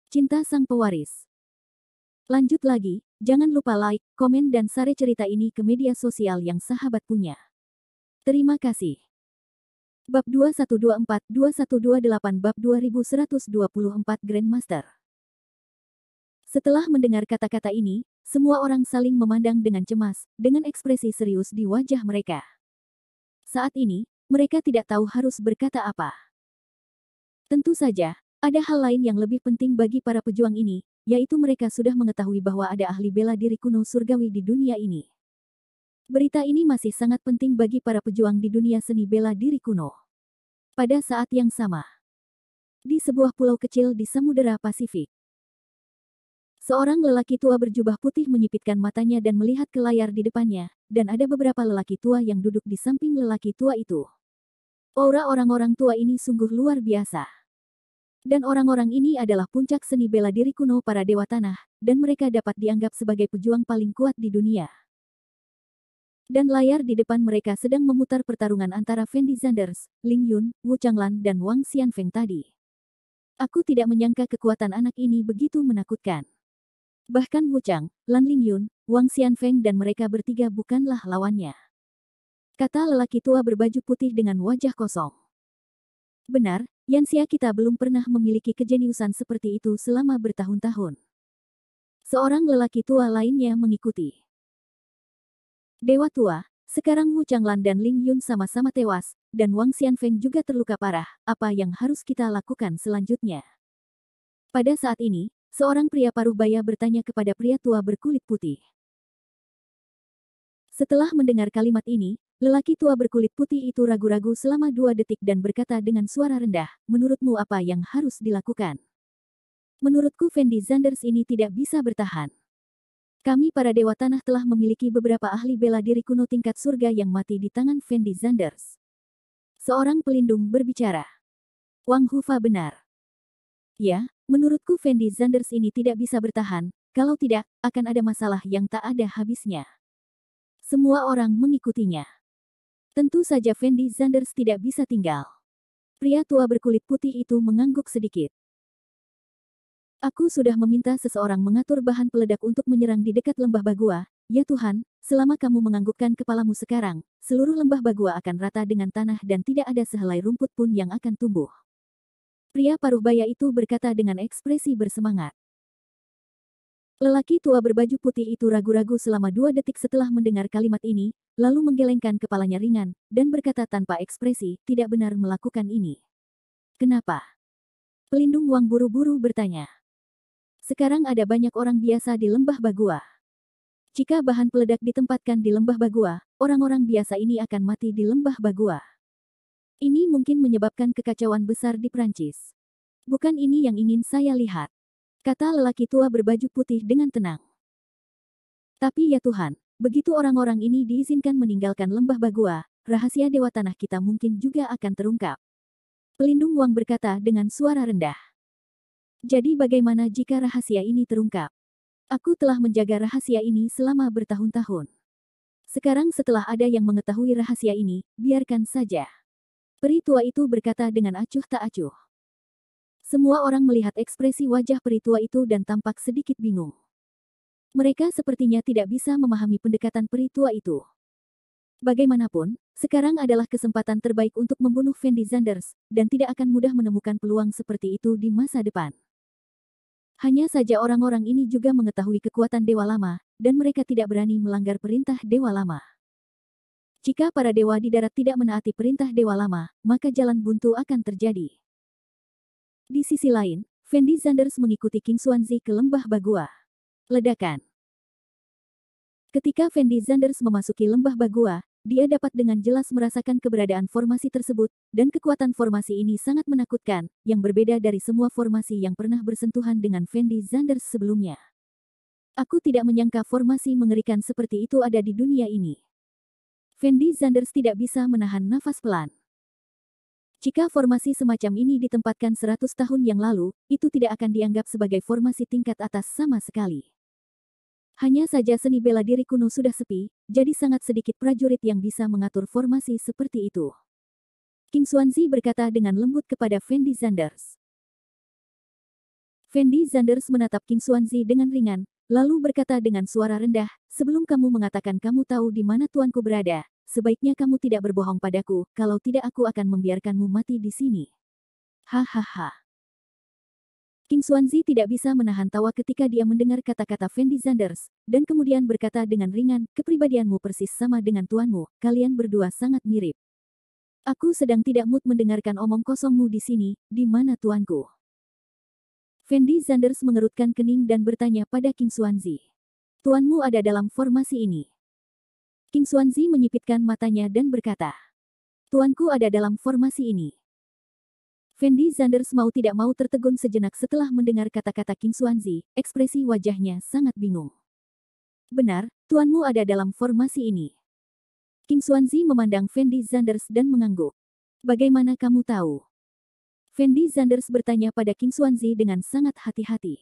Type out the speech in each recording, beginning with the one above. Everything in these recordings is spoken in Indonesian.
Cinta Sang Pewaris. Lanjut lagi, jangan lupa like, komen dan share cerita ini ke media sosial yang sahabat punya. Terima kasih. Bab 2124-2128 Bab 2124 Grandmaster. Setelah mendengar kata-kata ini, semua orang saling memandang dengan cemas, dengan ekspresi serius di wajah mereka. Saat ini, mereka tidak tahu harus berkata apa. Tentu saja, ada hal lain yang lebih penting bagi para pejuang ini, yaitu mereka sudah mengetahui bahwa ada ahli bela diri kuno surgawi di dunia ini. Berita ini masih sangat penting bagi para pejuang di dunia seni bela diri kuno. Pada saat yang sama, di sebuah pulau kecil di Samudera Pasifik, seorang lelaki tua berjubah putih menyipitkan matanya dan melihat ke layar di depannya, dan ada beberapa lelaki tua yang duduk di samping lelaki tua itu. Aura orang-orang tua ini sungguh luar biasa. Dan orang-orang ini adalah puncak seni bela diri kuno para dewa tanah, dan mereka dapat dianggap sebagai pejuang paling kuat di dunia. Dan layar di depan mereka sedang memutar pertarungan antara Fendi Zanders, Ling Yun, Wu Changlan dan Wang Xianfeng tadi. Aku tidak menyangka kekuatan anak ini begitu menakutkan. Bahkan Wu Chang, Lan Ling Yun, Wang Xianfeng dan mereka bertiga bukanlah lawannya. Kata lelaki tua berbaju putih dengan wajah kosong. Benar, Yanxia kita belum pernah memiliki kejeniusan seperti itu selama bertahun-tahun. Seorang lelaki tua lainnya mengikuti. Dewa tua, sekarang Wu Changlan dan Ling Yun sama-sama tewas, dan Wang Xianfeng juga terluka parah, apa yang harus kita lakukan selanjutnya? Pada saat ini, seorang pria paruh baya bertanya kepada pria tua berkulit putih. Setelah mendengar kalimat ini, lelaki tua berkulit putih itu ragu-ragu selama 2 detik dan berkata dengan suara rendah, menurutmu apa yang harus dilakukan? Menurutku Fendi Zanders ini tidak bisa bertahan. Kami para dewa tanah telah memiliki beberapa ahli bela diri kuno tingkat surga yang mati di tangan Fendi Zanders. Seorang pelindung berbicara. Wang Hufa benar. Ya, menurutku Fendi Zanders ini tidak bisa bertahan, kalau tidak, akan ada masalah yang tak ada habisnya. Semua orang mengikutinya. Tentu saja Fendi Zanders tidak bisa tinggal. Pria tua berkulit putih itu mengangguk sedikit. Aku sudah meminta seseorang mengatur bahan peledak untuk menyerang di dekat lembah Bagua. Ya Tuhan, selama kamu menganggukkan kepalamu sekarang, seluruh lembah Bagua akan rata dengan tanah dan tidak ada sehelai rumput pun yang akan tumbuh. Pria paruh baya itu berkata dengan ekspresi bersemangat. Lelaki tua berbaju putih itu ragu-ragu selama 2 detik setelah mendengar kalimat ini, lalu menggelengkan kepalanya ringan, dan berkata tanpa ekspresi, tidak benar melakukan ini. Kenapa? Pelindung Wang buru-buru bertanya. Sekarang ada banyak orang biasa di lembah Bagua. Jika bahan peledak ditempatkan di lembah Bagua, orang-orang biasa ini akan mati di lembah Bagua. Ini mungkin menyebabkan kekacauan besar di Prancis. Bukan ini yang ingin saya lihat. Kata lelaki tua berbaju putih dengan tenang. Tapi ya Tuhan, begitu orang-orang ini diizinkan meninggalkan lembah Bagua, rahasia Dewa Tanah kita mungkin juga akan terungkap. Pelindung Wang berkata dengan suara rendah. Jadi bagaimana jika rahasia ini terungkap? Aku telah menjaga rahasia ini selama bertahun-tahun. Sekarang setelah ada yang mengetahui rahasia ini, biarkan saja. Peri tua itu berkata dengan acuh tak acuh. Semua orang melihat ekspresi wajah peri tua itu dan tampak sedikit bingung. Mereka sepertinya tidak bisa memahami pendekatan peri tua itu. Bagaimanapun, sekarang adalah kesempatan terbaik untuk membunuh Fendi Zanders, dan tidak akan mudah menemukan peluang seperti itu di masa depan. Hanya saja orang-orang ini juga mengetahui kekuatan Dewa Lama, dan mereka tidak berani melanggar perintah Dewa Lama. Jika para dewa di darat tidak menaati perintah Dewa Lama, maka jalan buntu akan terjadi. Di sisi lain, Fendi Zanders mengikuti King Xuanzi ke lembah Bagua. Ledakan. Ketika Fendi Zanders memasuki lembah Bagua, dia dapat dengan jelas merasakan keberadaan formasi tersebut, dan kekuatan formasi ini sangat menakutkan, yang berbeda dari semua formasi yang pernah bersentuhan dengan Fendi Zanders sebelumnya. Aku tidak menyangka formasi mengerikan seperti itu ada di dunia ini. Fendi Zanders tidak bisa menahan nafas pelan. Jika formasi semacam ini ditempatkan 100 tahun yang lalu, itu tidak akan dianggap sebagai formasi tingkat atas sama sekali. Hanya saja seni bela diri kuno sudah sepi, jadi sangat sedikit prajurit yang bisa mengatur formasi seperti itu. King Xuanzi berkata dengan lembut kepada Fendi Zanders. Fendi Zanders menatap King Xuanzi dengan ringan, lalu berkata dengan suara rendah, sebelum kamu mengatakan kamu tahu di mana tuanku berada, sebaiknya kamu tidak berbohong padaku, kalau tidak aku akan membiarkanmu mati di sini. Hahaha. King Xuanzi tidak bisa menahan tawa ketika dia mendengar kata-kata Fendi Zanders, dan kemudian berkata dengan ringan, kepribadianmu persis sama dengan tuanmu, kalian berdua sangat mirip. Aku sedang tidak mood mendengarkan omong kosongmu di sini, di mana tuanku? Fendi Zanders mengerutkan kening dan bertanya pada King Xuanzi. Tuanmu ada dalam formasi ini. King Xuanzi menyipitkan matanya dan berkata, tuanku ada dalam formasi ini. Fendi Zanders mau tidak mau tertegun sejenak setelah mendengar kata-kata King Xuanzi, ekspresi wajahnya sangat bingung. Benar, tuanmu ada dalam formasi ini. King Xuanzi memandang Fendi Zanders dan mengangguk. Bagaimana kamu tahu? Fendi Zanders bertanya pada King Xuanzi dengan sangat hati-hati.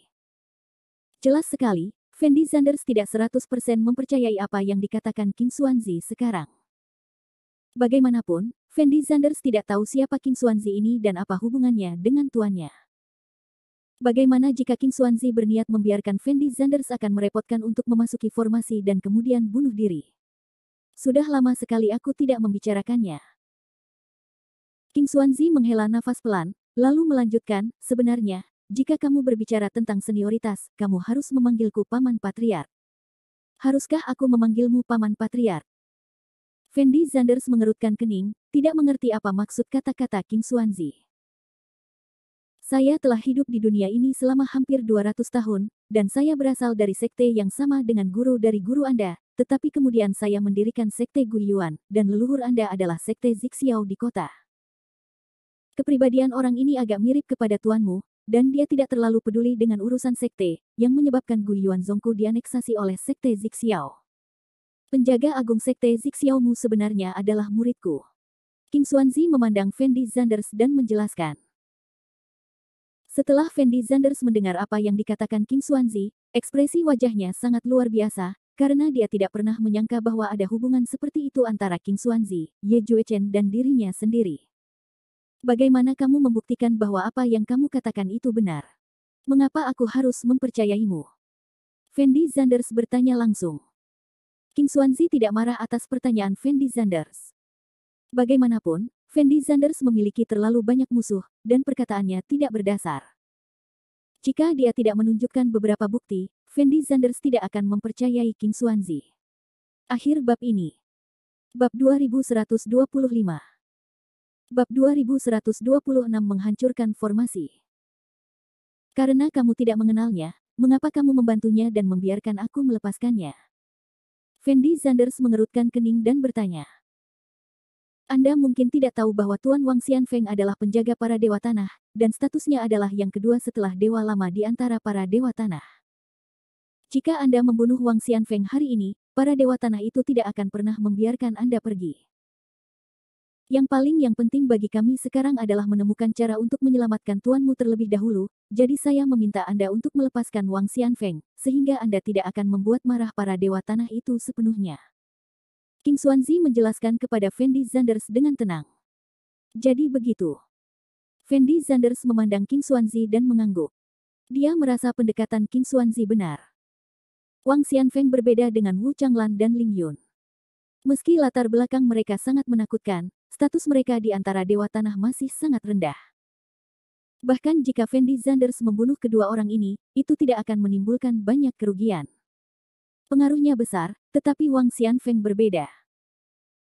Jelas sekali, Fendi Zanders tidak 100% mempercayai apa yang dikatakan King Xuanzi sekarang. Bagaimanapun, Fendi Zanders tidak tahu siapa King Xuanzi ini dan apa hubungannya dengan tuannya. Bagaimana jika King Xuanzi berniat membiarkan Fendi Zanders akan merepotkan untuk memasuki formasi dan kemudian bunuh diri? Sudah lama sekali aku tidak membicarakannya. King Xuanzi menghela nafas pelan, lalu melanjutkan, sebenarnya, jika kamu berbicara tentang senioritas, kamu harus memanggilku Paman Patriark. Haruskah aku memanggilmu Paman Patriark? Fendi Zanders mengerutkan kening, tidak mengerti apa maksud kata-kata King Xuanzi. Saya telah hidup di dunia ini selama hampir 200 tahun, dan saya berasal dari sekte yang sama dengan guru dari guru Anda, tetapi kemudian saya mendirikan sekte Guiyuan, dan leluhur Anda adalah sekte Zixiao di kota. Kepribadian orang ini agak mirip kepada tuanmu, dan dia tidak terlalu peduli dengan urusan sekte, yang menyebabkan Guiyuan Zongku dianeksasi oleh sekte Zixiao. Penjaga agung sekte Zixiaomu sebenarnya adalah muridku. King Xuanzi memandang Fendi Zanders dan menjelaskan. Setelah Fendi Zanders mendengar apa yang dikatakan King Xuanzi, ekspresi wajahnya sangat luar biasa, karena dia tidak pernah menyangka bahwa ada hubungan seperti itu antara King Xuanzi, Ye Juechen dan dirinya sendiri. Bagaimana kamu membuktikan bahwa apa yang kamu katakan itu benar? Mengapa aku harus mempercayaimu? Fendi Zanders bertanya langsung. King Xuanzi tidak marah atas pertanyaan Fendi Zanders. Bagaimanapun, Fendi Zanders memiliki terlalu banyak musuh, dan perkataannya tidak berdasar. Jika dia tidak menunjukkan beberapa bukti, Fendi Zanders tidak akan mempercayai King Xuanzi. Akhir bab ini. Bab 2125. Bab 2126 menghancurkan formasi. Karena kamu tidak mengenalnya, mengapa kamu membantunya dan membiarkan aku melepaskannya? Fendi Zanders mengerutkan kening dan bertanya. Anda mungkin tidak tahu bahwa Tuan Wang Xianfeng adalah penjaga para dewa tanah, dan statusnya adalah yang kedua setelah dewa lama di antara para dewa tanah. Jika Anda membunuh Wang Xianfeng hari ini, para dewa tanah itu tidak akan pernah membiarkan Anda pergi. Yang penting bagi kami sekarang adalah menemukan cara untuk menyelamatkan tuanmu terlebih dahulu, jadi saya meminta Anda untuk melepaskan Wang Xianfeng, sehingga Anda tidak akan membuat marah para dewa tanah itu sepenuhnya. King Xuanzi menjelaskan kepada Fendi Zanders dengan tenang. Jadi begitu. Fendi Zanders memandang King Xuanzi dan mengangguk. Dia merasa pendekatan King Xuanzi benar. Wang Xianfeng berbeda dengan Wu Changlan dan Ling Yun. Meski latar belakang mereka sangat menakutkan, status mereka di antara dewa tanah masih sangat rendah. Bahkan jika Fendi Zanders membunuh kedua orang ini, itu tidak akan menimbulkan banyak kerugian. Pengaruhnya besar, tetapi Wang Xianfeng berbeda.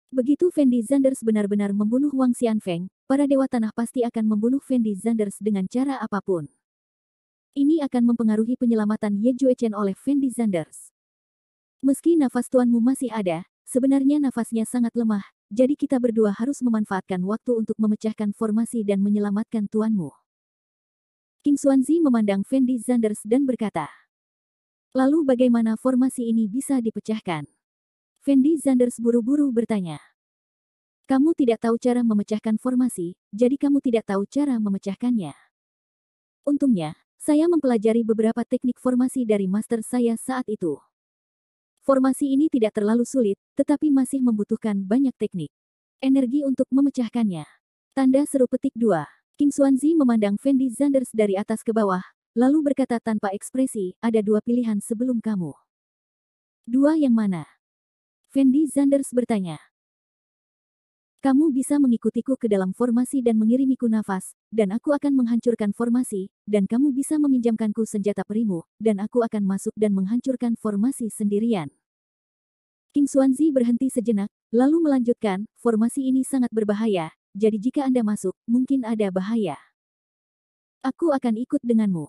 Begitu Fendi Zanders benar-benar membunuh Wang Xianfeng, para dewa tanah pasti akan membunuh Fendi Zanders dengan cara apapun. Ini akan mempengaruhi penyelamatan Ye Juechen oleh Fendi Zanders. Meski nafas tuanmu masih ada, sebenarnya nafasnya sangat lemah, jadi kita berdua harus memanfaatkan waktu untuk memecahkan formasi dan menyelamatkan tuanmu. King Xuanzi memandang Fendi Zanders dan berkata. Lalu bagaimana formasi ini bisa dipecahkan? Fendi Zanders buru-buru bertanya. Kamu tidak tahu cara memecahkan formasi, jadi kamu tidak tahu cara memecahkannya. Untungnya, saya mempelajari beberapa teknik formasi dari master saya saat itu. Formasi ini tidak terlalu sulit, tetapi masih membutuhkan banyak teknik. Energi untuk memecahkannya. Tanda seru petik 2. King Xuanzi memandang Fendi Zanders dari atas ke bawah, lalu berkata tanpa ekspresi, ada dua pilihan sebelum kamu. Dua yang mana? Fendi Zanders bertanya. Kamu bisa mengikutiku ke dalam formasi dan mengirimiku nafas, dan aku akan menghancurkan formasi, dan kamu bisa meminjamkanku senjata perimu, dan aku akan masuk dan menghancurkan formasi sendirian. King Xuanzi berhenti sejenak, lalu melanjutkan, formasi ini sangat berbahaya, jadi jika Anda masuk, mungkin ada bahaya. Aku akan ikut denganmu.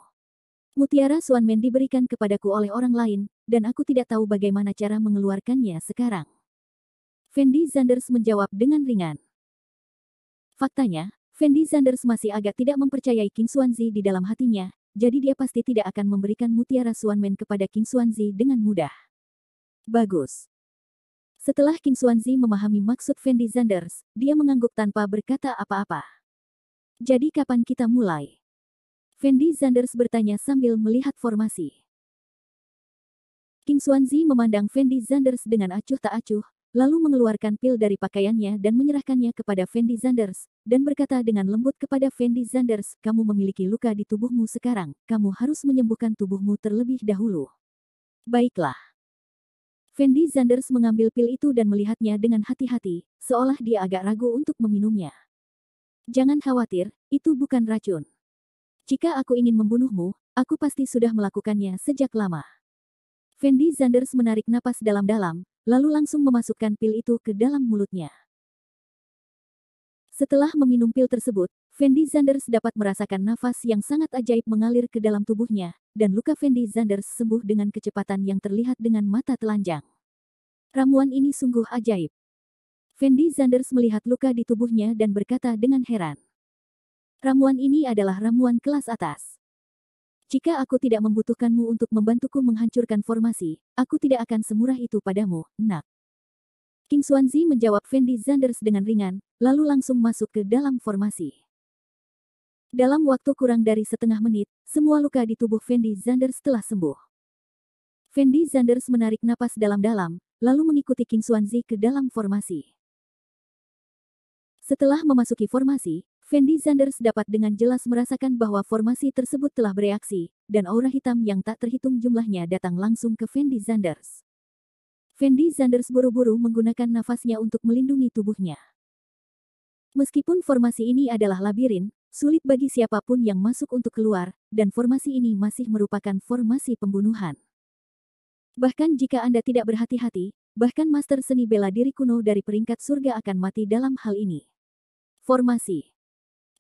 Mutiara Xuanmen diberikan kepadaku oleh orang lain, dan aku tidak tahu bagaimana cara mengeluarkannya sekarang. Fendi Zanders menjawab dengan ringan. Faktanya, Fendi Zanders masih agak tidak mempercayai King Xuanzi di dalam hatinya, jadi dia pasti tidak akan memberikan Mutiara Xuanmen kepada King Xuanzi dengan mudah. Bagus. Setelah King Xuanzi memahami maksud Fendi Zanders, dia mengangguk tanpa berkata apa-apa. Jadi kapan kita mulai? Fendi Zanders bertanya sambil melihat formasi. King Xuanzi memandang Fendi Zanders dengan acuh tak acuh, lalu mengeluarkan pil dari pakaiannya dan menyerahkannya kepada Fendi Zanders, dan berkata dengan lembut kepada Fendi Zanders, kamu memiliki luka di tubuhmu sekarang, kamu harus menyembuhkan tubuhmu terlebih dahulu. Baiklah. Fendi Zanders mengambil pil itu dan melihatnya dengan hati-hati, seolah dia agak ragu untuk meminumnya. Jangan khawatir, itu bukan racun. Jika aku ingin membunuhmu, aku pasti sudah melakukannya sejak lama. Fendi Zanders menarik napas dalam-dalam, lalu langsung memasukkan pil itu ke dalam mulutnya. Setelah meminum pil tersebut, Fendi Zanders dapat merasakan nafas yang sangat ajaib mengalir ke dalam tubuhnya, dan luka Fendi Zanders sembuh dengan kecepatan yang terlihat dengan mata telanjang. Ramuan ini sungguh ajaib. Fendi Zanders melihat luka di tubuhnya dan berkata dengan heran. Ramuan ini adalah ramuan kelas atas. Jika aku tidak membutuhkanmu untuk membantuku menghancurkan formasi, aku tidak akan semurah itu padamu, nak. King Xuanzi menjawab Fendi Zanders dengan ringan, lalu langsung masuk ke dalam formasi. Dalam waktu kurang dari setengah menit, semua luka di tubuh Fendi Zanders telah sembuh. Fendi Zanders menarik napas dalam-dalam, lalu mengikuti King Xuanzi ke dalam formasi. Setelah memasuki formasi, Fendi Zanders dapat dengan jelas merasakan bahwa formasi tersebut telah bereaksi, dan aura hitam yang tak terhitung jumlahnya datang langsung ke Fendi Zanders. Fendi Zanders buru-buru menggunakan nafasnya untuk melindungi tubuhnya. Meskipun formasi ini adalah labirin, sulit bagi siapapun yang masuk untuk keluar, dan formasi ini masih merupakan formasi pembunuhan. Bahkan jika Anda tidak berhati-hati, bahkan Master Seni Bela Diri kuno dari peringkat surga akan mati dalam hal ini. Formasi.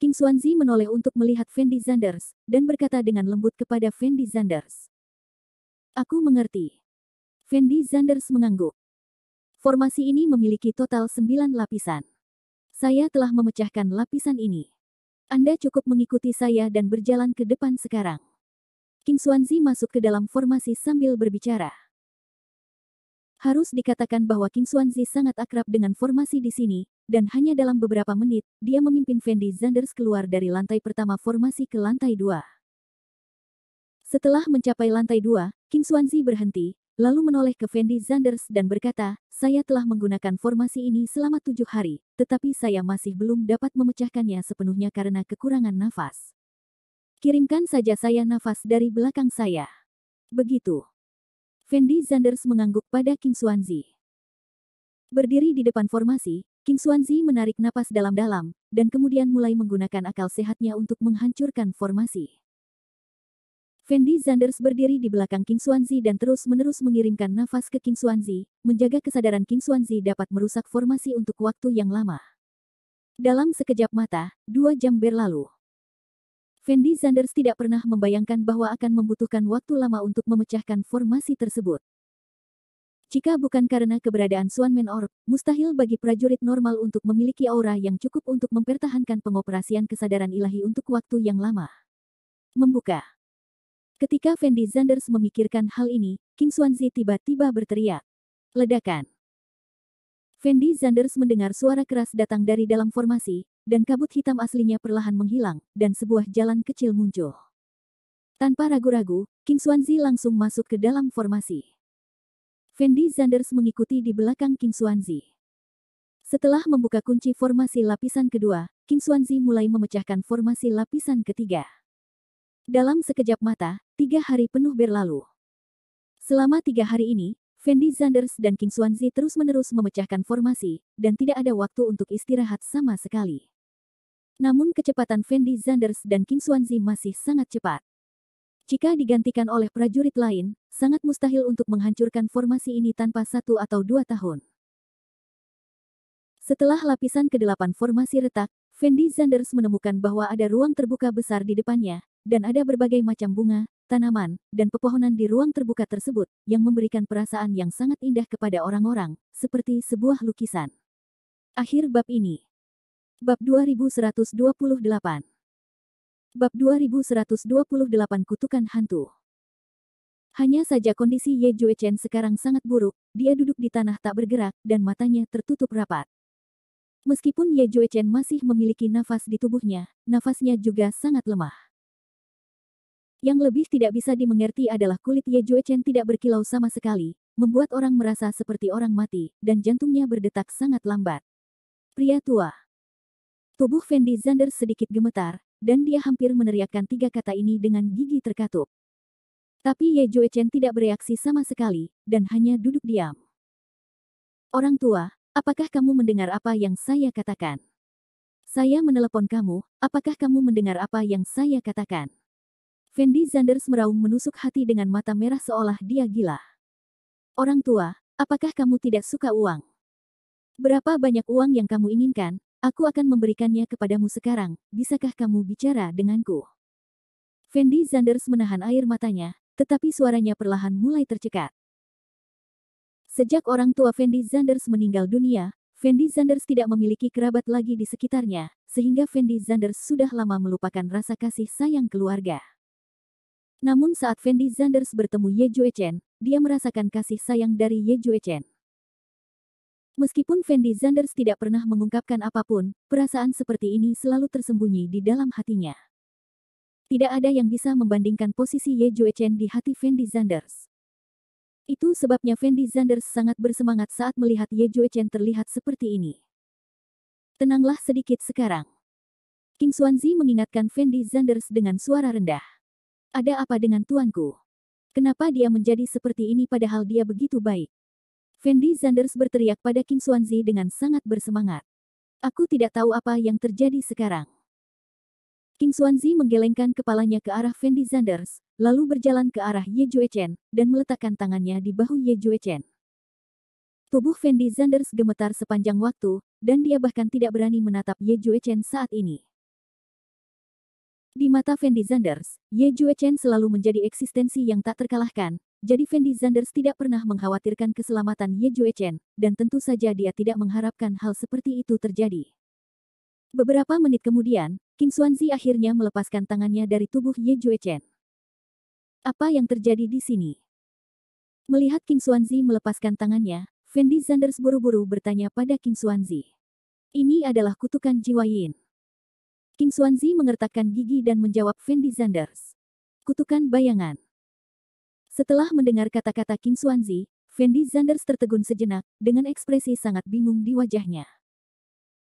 King Xuanzi menoleh untuk melihat Fendi Zanders, dan berkata dengan lembut kepada Fendi Zanders. Aku mengerti. Fendi Zanders mengangguk. Formasi ini memiliki total 9 lapisan. Saya telah memecahkan lapisan ini. Anda cukup mengikuti saya dan berjalan ke depan sekarang. King Xuanzi masuk ke dalam formasi sambil berbicara. Harus dikatakan bahwa King Xuanzi sangat akrab dengan formasi di sini, dan hanya dalam beberapa menit, dia memimpin Fendi Zanders keluar dari lantai pertama formasi ke lantai 2. Setelah mencapai lantai 2, King Xuanzi berhenti, lalu menoleh ke Fendi Zanders dan berkata, saya telah menggunakan formasi ini selama 7 hari, tetapi saya masih belum dapat memecahkannya sepenuhnya karena kekurangan nafas. Kirimkan saja saya nafas dari belakang saya. Begitu. Fendi Zanders mengangguk pada King Xuanzi. Berdiri di depan formasi, King Xuanzi menarik napas dalam-dalam, dan kemudian mulai menggunakan akal sehatnya untuk menghancurkan formasi. Fendi Zanders berdiri di belakang King Xuanzi dan terus-menerus mengirimkan nafas ke King Xuanzi, menjaga kesadaran King Xuanzi dapat merusak formasi untuk waktu yang lama. Dalam sekejap mata, 2 jam berlalu. Fendi Zanders tidak pernah membayangkan bahwa akan membutuhkan waktu lama untuk memecahkan formasi tersebut. Jika bukan karena keberadaan Xuanmen Orb, mustahil bagi prajurit normal untuk memiliki aura yang cukup untuk mempertahankan pengoperasian kesadaran ilahi untuk waktu yang lama. Membuka. Ketika Fendi Zanders memikirkan hal ini, King Xuanzi tiba-tiba berteriak. Ledakan. Fendi Zanders mendengar suara keras datang dari dalam formasi, dan kabut hitam aslinya perlahan menghilang, dan sebuah jalan kecil muncul. Tanpa ragu-ragu, King Xuanzi langsung masuk ke dalam formasi. Fendi Zanders mengikuti di belakang King Xuanzi. Setelah membuka kunci formasi lapisan kedua, King Xuanzi mulai memecahkan formasi lapisan ketiga. Dalam sekejap mata, 3 hari penuh berlalu. Selama 3 hari ini, Fendi Zanders dan King Xuanzi terus-menerus memecahkan formasi, dan tidak ada waktu untuk istirahat sama sekali. Namun kecepatan Fendi Zanders dan King Xuanzi masih sangat cepat. Jika digantikan oleh prajurit lain, sangat mustahil untuk menghancurkan formasi ini tanpa 1 atau 2 tahun. Setelah lapisan ke-8 formasi retak, Fendi Zanders menemukan bahwa ada ruang terbuka besar di depannya, dan ada berbagai macam bunga, tanaman, dan pepohonan di ruang terbuka tersebut, yang memberikan perasaan yang sangat indah kepada orang-orang, seperti sebuah lukisan. Akhir bab ini. Bab 2128. Bab 2128 Kutukan Hantu. Hanya saja kondisi Ye Juechen sekarang sangat buruk, dia duduk di tanah tak bergerak, dan matanya tertutup rapat. Meskipun Ye Juechen masih memiliki nafas di tubuhnya, nafasnya juga sangat lemah. Yang lebih tidak bisa dimengerti adalah kulit Ye Juechen tidak berkilau sama sekali, membuat orang merasa seperti orang mati, dan jantungnya berdetak sangat lambat. Pria tua. Tubuh Fendi Zanders sedikit gemetar, dan dia hampir meneriakkan 3 kata ini dengan gigi terkatup. Tapi Ye Juechen tidak bereaksi sama sekali, dan hanya duduk diam. Orang tua, apakah kamu mendengar apa yang saya katakan? Saya menelepon kamu, apakah kamu mendengar apa yang saya katakan? Fendi Zanders meraung menusuk hati dengan mata merah seolah dia gila. Orang tua, apakah kamu tidak suka uang? Berapa banyak uang yang kamu inginkan? Aku akan memberikannya kepadamu sekarang, bisakah kamu bicara denganku? Fendi Zanders menahan air matanya, tetapi suaranya perlahan mulai tercekat. Sejak orang tua Fendi Zanders meninggal dunia, Fendi Zanders tidak memiliki kerabat lagi di sekitarnya, sehingga Fendi Zanders sudah lama melupakan rasa kasih sayang keluarga. Namun saat Fendi Zanders bertemu Ye Juechen, dia merasakan kasih sayang dari Ye Juechen. Meskipun Fendi Zanders tidak pernah mengungkapkan apapun, perasaan seperti ini selalu tersembunyi di dalam hatinya. Tidak ada yang bisa membandingkan posisi Ye Juechen di hati Fendi Zanders. Itu sebabnya Fendi Zanders sangat bersemangat saat melihat Ye Juechen terlihat seperti ini. Tenanglah sedikit sekarang. King Xuanzi mengingatkan Fendi Zanders dengan suara rendah. Ada apa dengan tuanku? Kenapa dia menjadi seperti ini padahal dia begitu baik? Fendi Zanders berteriak pada King Xuanzi dengan sangat bersemangat. Aku tidak tahu apa yang terjadi sekarang. King Xuanzi menggelengkan kepalanya ke arah Fendi Zanders, lalu berjalan ke arah Ye Juechen, dan meletakkan tangannya di bahu Ye Juechen. Tubuh Fendi Zanders gemetar sepanjang waktu, dan dia bahkan tidak berani menatap Ye Juechen saat ini. Di mata Fendi Zanders, Ye Juechen selalu menjadi eksistensi yang tak terkalahkan, jadi Fendi Zanders tidak pernah mengkhawatirkan keselamatan Ye Juechen, dan tentu saja dia tidak mengharapkan hal seperti itu terjadi. Beberapa menit kemudian, King Xuanzi akhirnya melepaskan tangannya dari tubuh Ye Juechen. Apa yang terjadi di sini? Melihat King Xuanzi melepaskan tangannya, Fendi Zanders buru-buru bertanya pada King Xuanzi. Ini adalah kutukan jiwa Yin. King Xuanzi mengertakkan gigi dan menjawab Fendi Zanders. Kutukan bayangan. Setelah mendengar kata-kata King Xuanzi, Fendi Zanders tertegun sejenak, dengan ekspresi sangat bingung di wajahnya.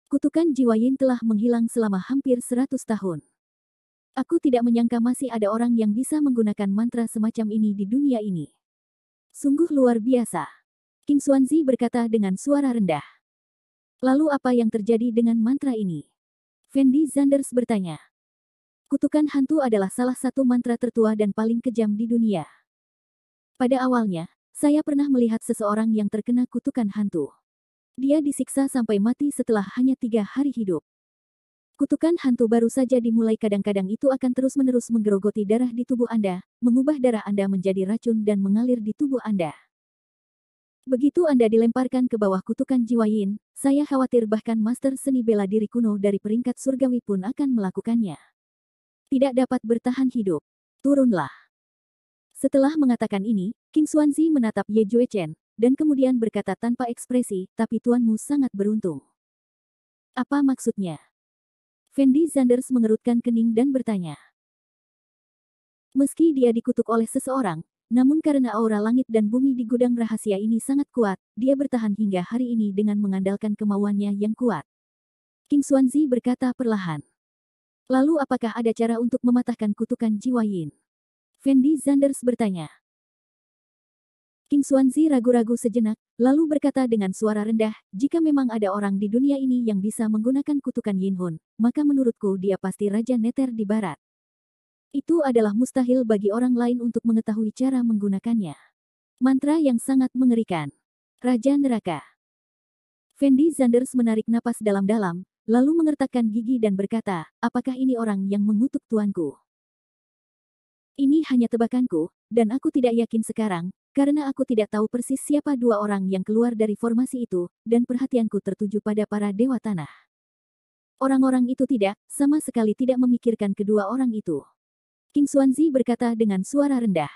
Kutukan jiwa Yin telah menghilang selama hampir 100 tahun. Aku tidak menyangka masih ada orang yang bisa menggunakan mantra semacam ini di dunia ini. Sungguh luar biasa. King Xuanzi berkata dengan suara rendah. Lalu apa yang terjadi dengan mantra ini? Fendi Zanders bertanya. Kutukan hantu adalah salah satu mantra tertua dan paling kejam di dunia. Pada awalnya, saya pernah melihat seseorang yang terkena kutukan hantu. Dia disiksa sampai mati setelah hanya 3 hari hidup. Kutukan hantu baru saja dimulai kadang-kadang itu akan terus-menerus menggerogoti darah di tubuh Anda, mengubah darah Anda menjadi racun dan mengalir di tubuh Anda. Begitu Anda dilemparkan ke bawah kutukan jiwa Yin, saya khawatir bahkan master seni bela diri kuno dari peringkat surgawi pun akan melakukannya. Tidak dapat bertahan hidup. Turunlah. Setelah mengatakan ini, King Xuanzi menatap Ye Juechen, dan kemudian berkata tanpa ekspresi, tapi tuanmu sangat beruntung. Apa maksudnya? Fendi Zanders mengerutkan kening dan bertanya. Meski dia dikutuk oleh seseorang, namun karena aura langit dan bumi di gudang rahasia ini sangat kuat, dia bertahan hingga hari ini dengan mengandalkan kemauannya yang kuat. King Xuanzi berkata perlahan. Lalu apakah ada cara untuk mematahkan kutukan jiwa Yin? Fendi Zanders bertanya. King Xuanzi ragu-ragu sejenak, lalu berkata dengan suara rendah, jika memang ada orang di dunia ini yang bisa menggunakan kutukan Yin Hun, maka menurutku dia pasti Raja Neter di Barat. Itu adalah mustahil bagi orang lain untuk mengetahui cara menggunakannya. Mantra yang sangat mengerikan. Raja Neraka. Fendi Zanders menarik napas dalam-dalam, lalu mengertakkan gigi dan berkata, apakah ini orang yang mengutuk tuanku? Ini hanya tebakanku, dan aku tidak yakin sekarang, karena aku tidak tahu persis siapa dua orang yang keluar dari formasi itu, dan perhatianku tertuju pada para dewa tanah. Orang-orang itu tidak, sama sekali tidak memikirkan kedua orang itu. King Xuanzi berkata dengan suara rendah.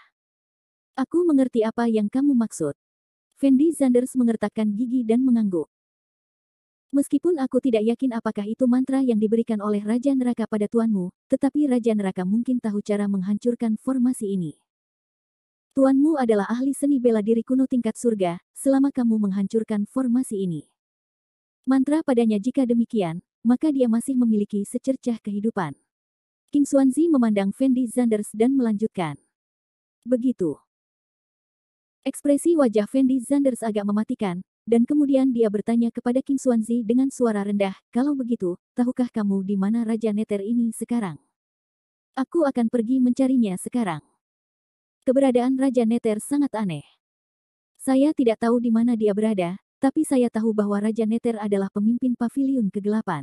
Aku mengerti apa yang kamu maksud. Fendi Zanders mengertakkan gigi dan mengangguk. Meskipun aku tidak yakin apakah itu mantra yang diberikan oleh Raja Neraka pada tuanmu, tetapi Raja Neraka mungkin tahu cara menghancurkan formasi ini. Tuanmu adalah ahli seni bela diri kuno tingkat surga, selama kamu menghancurkan formasi ini. Mantra padanya jika demikian, maka dia masih memiliki secercah kehidupan. King Xuanzi memandang Fendi Zanders dan melanjutkan. Begitu. Ekspresi wajah Fendi Zanders agak mematikan, dan kemudian dia bertanya kepada King Xuanzi dengan suara rendah, kalau begitu, tahukah kamu di mana Raja Neter ini sekarang? Aku akan pergi mencarinya sekarang. Keberadaan Raja Neter sangat aneh. Saya tidak tahu di mana dia berada, tapi saya tahu bahwa Raja Neter adalah pemimpin Paviliun Kegelapan.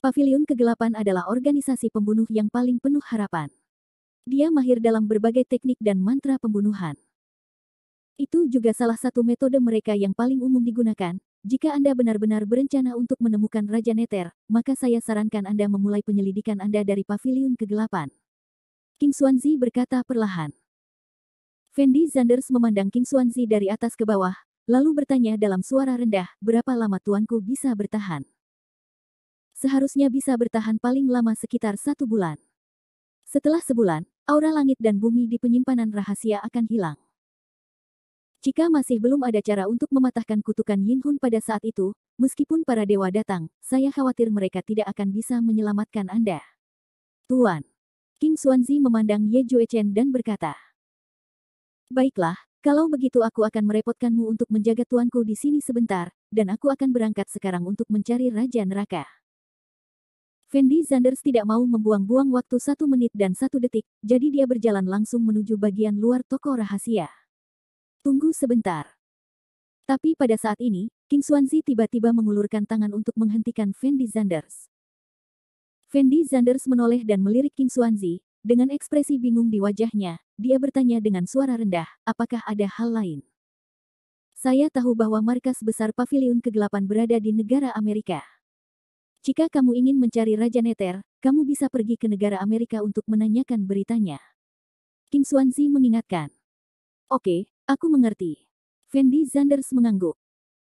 Paviliun Kegelapan adalah organisasi pembunuh yang paling penuh harapan. Dia mahir dalam berbagai teknik dan mantra pembunuhan. Itu juga salah satu metode mereka yang paling umum digunakan. Jika Anda benar-benar berencana untuk menemukan Raja Neter, maka saya sarankan Anda memulai penyelidikan Anda dari Paviliun Kegelapan. King Xuanzi berkata perlahan. Fendi Zanders memandang King Xuanzi dari atas ke bawah, lalu bertanya dalam suara rendah, berapa lama tuanku bisa bertahan? Seharusnya bisa bertahan paling lama sekitar 1 bulan. Setelah sebulan, aura langit dan bumi di penyimpanan rahasia akan hilang. Jika masih belum ada cara untuk mematahkan kutukan Yin Hun pada saat itu, meskipun para dewa datang, saya khawatir mereka tidak akan bisa menyelamatkan Anda. Tuan. King Xuanzi memandang Ye Juechen dan berkata. Baiklah, kalau begitu aku akan merepotkanmu untuk menjaga tuanku di sini sebentar, dan aku akan berangkat sekarang untuk mencari Raja Neraka. Fendi Zanders tidak mau membuang-buang waktu 1 menit dan 1 detik, jadi dia berjalan langsung menuju bagian luar toko rahasia. Tunggu sebentar. Tapi pada saat ini, King Xuanzi tiba-tiba mengulurkan tangan untuk menghentikan Fendi Zanders. Fendi Zanders menoleh dan melirik King Xuanzi, dengan ekspresi bingung di wajahnya, dia bertanya dengan suara rendah, apakah ada hal lain? Saya tahu bahwa markas besar Paviliun Kegelapan berada di negara Amerika. Jika kamu ingin mencari Raja Neter, kamu bisa pergi ke negara Amerika untuk menanyakan beritanya. King Xuanzi mengingatkan. Oke, aku mengerti. Fendi Zanders mengangguk.